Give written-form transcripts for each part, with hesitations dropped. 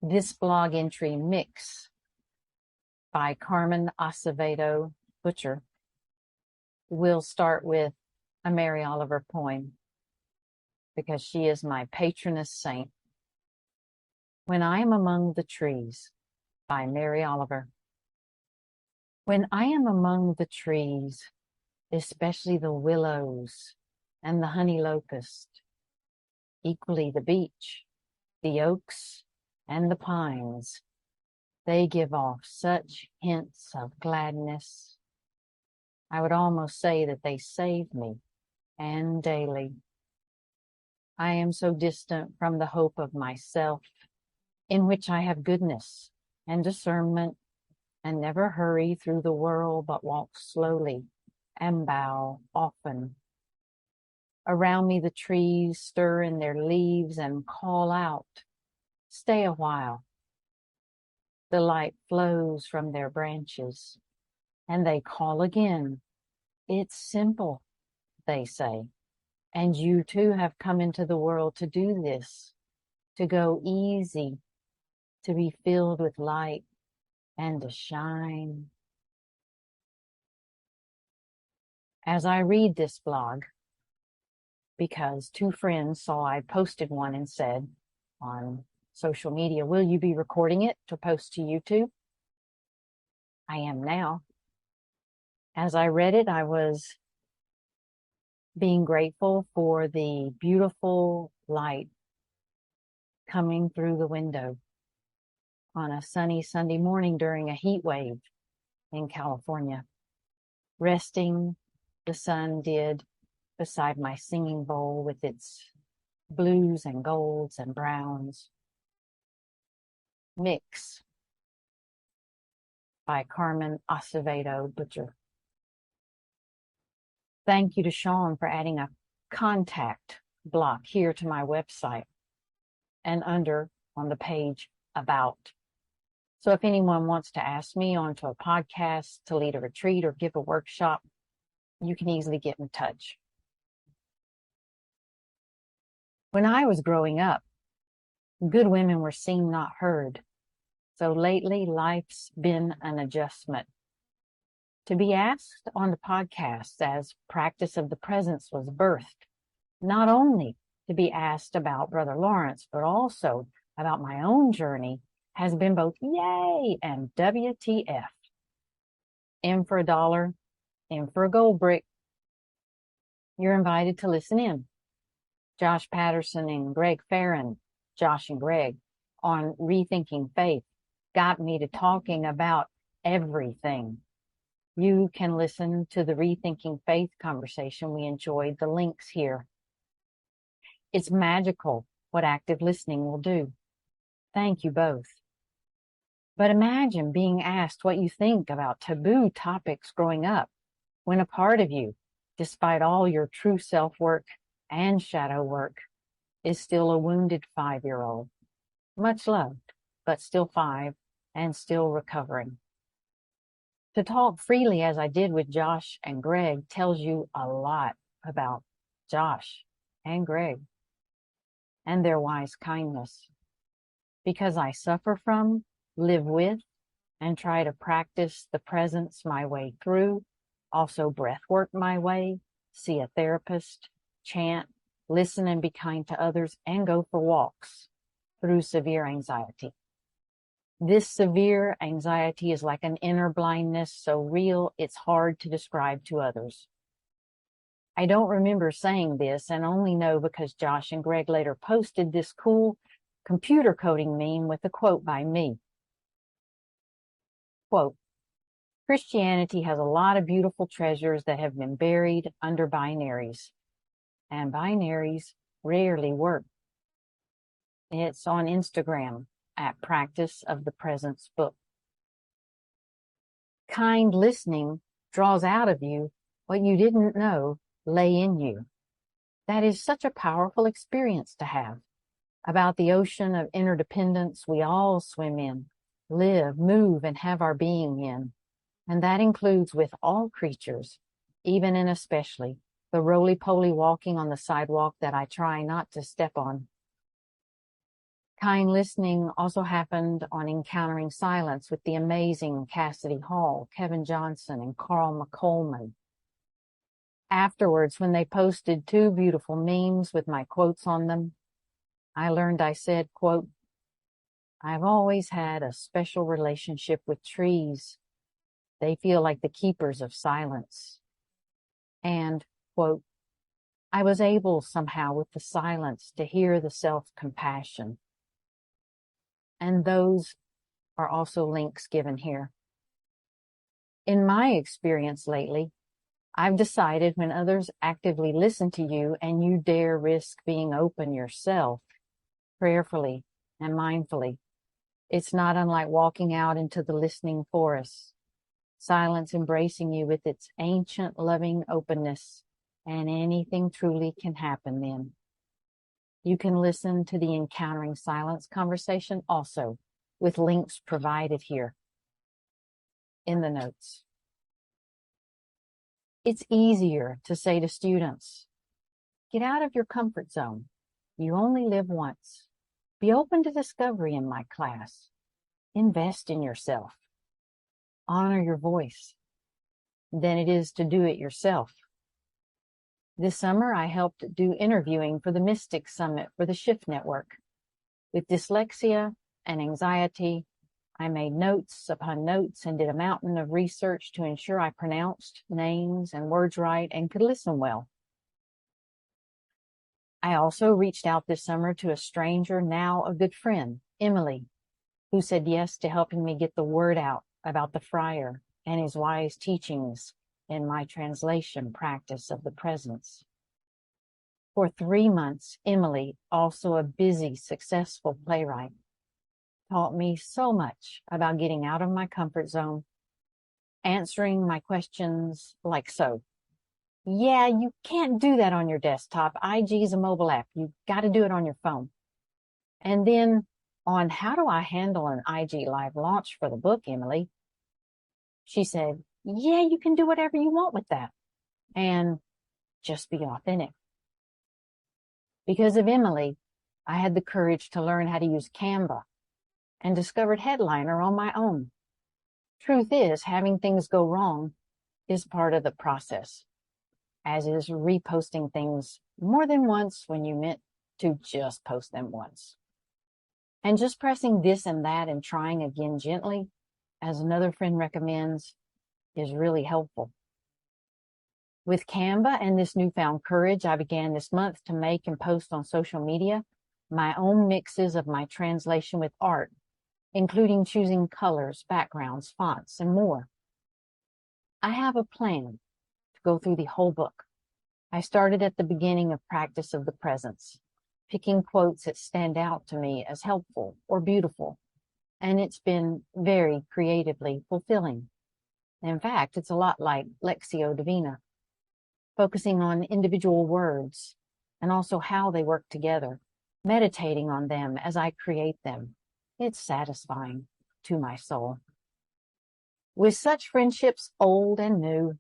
This blog entry, Mix, by Carmen Acevedo, Butcher, will start with a Mary Oliver poem because she is my patroness saint. When I Am Among the Trees, by Mary Oliver. When I am among the trees, especially the willows and the honey locust, equally the beech, the oaks, and the pines, they give off such hints of gladness. I would almost say that they save me, and daily. I am so distant from the hope of myself, in which I have goodness and discernment, and never hurry through the world, but walk slowly and bow often. Around me the trees stir in their leaves and call out, stay a while. The light flows from their branches, and they call again. It's simple, they say, and you too have come into the world to do this, to go easy, to be filled with light and to shine. As I read this blog, because two friends saw I posted one and said on social media, will you be recording it to post to YouTube? I am now. As I read it, I was being grateful for the beautiful light coming through the window on a sunny Sunday morning during a heat wave in California. Resting, the sun did beside my singing bowl with its blues and golds and browns. Mix, by Carmen Acevedo, Butcher. Thank you to Sean for adding a contact block here to my website and under on the page About. So if anyone wants to ask me onto a podcast, to lead a retreat, or give a workshop, you can easily get in touch. When I was growing up, good women were seen, not heard. So lately, life's been an adjustment. To be asked on the podcast as Practice of the Presence was birthed, not only to be asked about Brother Lawrence, but also about my own journey, has been both yay and WTF. In for a dollar, in for a gold brick. You're invited to listen in. Josh Patterson and Greg Farron, Josh and Greg, on Rethinking Faith, got me to talking about everything. You can listen to the Rethinking Faith conversation we enjoyed, the links here. It's magical what active listening will do. Thank you both. But imagine being asked what you think about taboo topics growing up, when a part of you, despite all your true self-work and shadow work, is still a wounded 5-year-old, much loved, but still 5 and still recovering. To talk freely as I did with Josh and Greg tells you a lot about Josh and Greg and their wise kindness. Because I suffer from, live with, and try to practice the presence my way through, also breath work my way, see a therapist, chant, listen and be kind to others, and go for walks through severe anxiety. This severe anxiety is like an inner blindness, so real it's hard to describe to others. I don't remember saying this, and only know because Josh and Greg later posted this cool computer coding meme with a quote by me. Quote, Christianity has a lot of beautiful treasures that have been buried under binaries, and binaries rarely work. It's on Instagram at Practice of the Presence Book. Kind listening draws out of you what you didn't know lay in you. That is such a powerful experience to have, about the ocean of interdependence we all swim in, live, move, and have our being in. And that includes with all creatures, even and especially the roly-poly walking on the sidewalk that I try not to step on. Kind listening also happened on Encountering Silence with the amazing Cassidy Hall, Kevin Johnson, and Carl McColman. Afterwards, when they posted 2 beautiful memes with my quotes on them, I learned I said, quote, "I've always had a special relationship with trees. They feel like the keepers of silence." And, quote, "I was able somehow with the silence to hear the self-compassion." And those are also links given here. In my experience lately, I've decided when others actively listen to you and you dare risk being open yourself, prayerfully and mindfully, it's not unlike walking out into the listening forest, silence embracing you with its ancient loving openness, and anything truly can happen then. You can listen to the Encountering Silence conversation also, with links provided here in the notes. It's easier to say to students, get out of your comfort zone. You only live once. Be open to discovery in my class. Invest in yourself. Honor your voice. Than it is to do it yourself. This summer, I helped do interviewing for the Mystic Summit for the Shift Network. With dyslexia and anxiety, I made notes upon notes and did a mountain of research to ensure I pronounced names and words right and could listen well. I also reached out this summer to a stranger, now a good friend, Emily, who said yes to helping me get the word out about the friar and his wise teachings in my translation practice of the presence. For 3 months, Emily, also a busy, successful playwright, taught me so much about getting out of my comfort zone, answering my questions like so. Yeah, you can't do that on your desktop. IG is a mobile app. You've got to do it on your phone. And then on how do I handle an IG live launch for the book, Emily? She said, yeah, you can do whatever you want with that. And just be authentic. Because of Emily, I had the courage to learn how to use Canva and discovered Headliner on my own. Truth is, having things go wrong is part of the process, as is reposting things more than once when you meant to just post them once. And just pressing this and that and trying again gently, as another friend recommends, is really helpful. With Canva and this newfound courage, I began this month to make and post on social media my own mixes of my translation with art, including choosing colors, backgrounds, fonts, and more. I have a plan to go through the whole book. I started at the beginning of Practice of the Presence, picking quotes that stand out to me as helpful or beautiful, and it's been very creatively fulfilling. In fact, it's a lot like Lectio Divina, focusing on individual words and also how they work together, meditating on them as I create them. It's satisfying to my soul. With such friendships, old and new,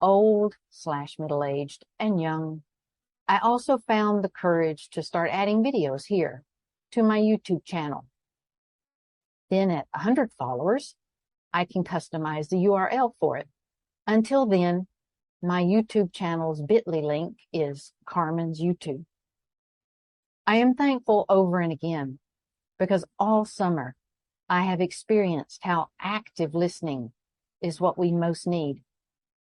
old/middle-aged and young, I also found the courage to start adding videos here to my YouTube channel. Then at 100 followers, I can customize the URL for it. Until then, my YouTube channel's bit.ly link is Carmen's YouTube. I am thankful over and again because all summer I have experienced how active listening is what we most need,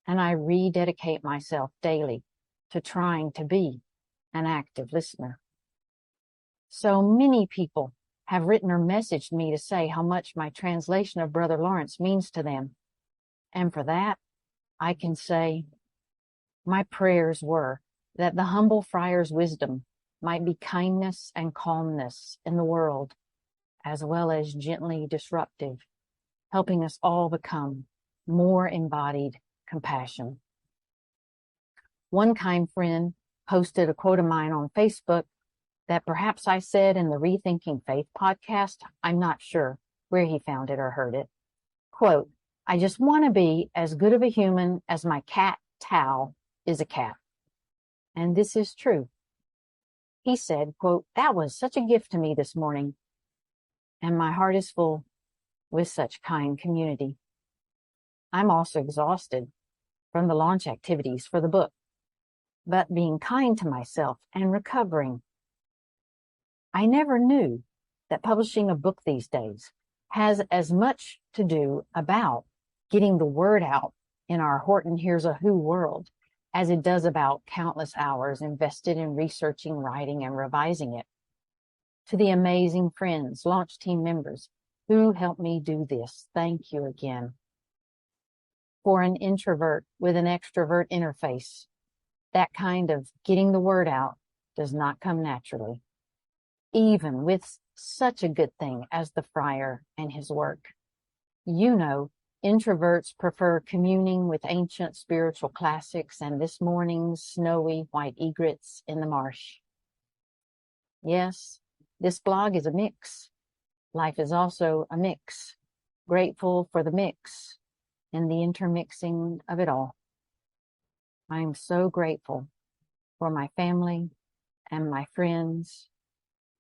and I rededicate myself daily to trying to be an active listener. So many people have written or messaged me to say how much my translation of Brother Lawrence means to them, and for that, I can say my prayers were that the humble friar's wisdom might be kindness and calmness in the world, as well as gently disruptive, helping us all become more embodied compassion. One kind friend posted a quote of mine on Facebook that perhaps I said in the Rethinking Faith podcast. I'm not sure where he found it or heard it. Quote, I just want to be as good of a human as my cat Tao is a cat. And this is true. He said, quote, "That was such a gift to me this morning, and my heart is full with such kind community. I'm also exhausted from the launch activities for the book, but being kind to myself and recovering. I never knew that publishing a book these days has as much to do about getting the word out in our Horton Hears a Who world as it does about countless hours invested in researching, writing, and revising it. To the amazing friends, launch team members who helped me do this, thank you again. For an introvert with an extrovert interface, that kind of getting the word out does not come naturally, even with such a good thing as the friar and his work. You know, introverts prefer communing with ancient spiritual classics and this morning's snowy white egrets in the marsh. Yes, this blog is a mix. Life is also a mix. Grateful for the mix and the intermixing of it all. I am so grateful for my family and my friends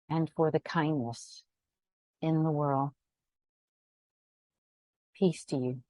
and for the kindness in the world. Peace to you.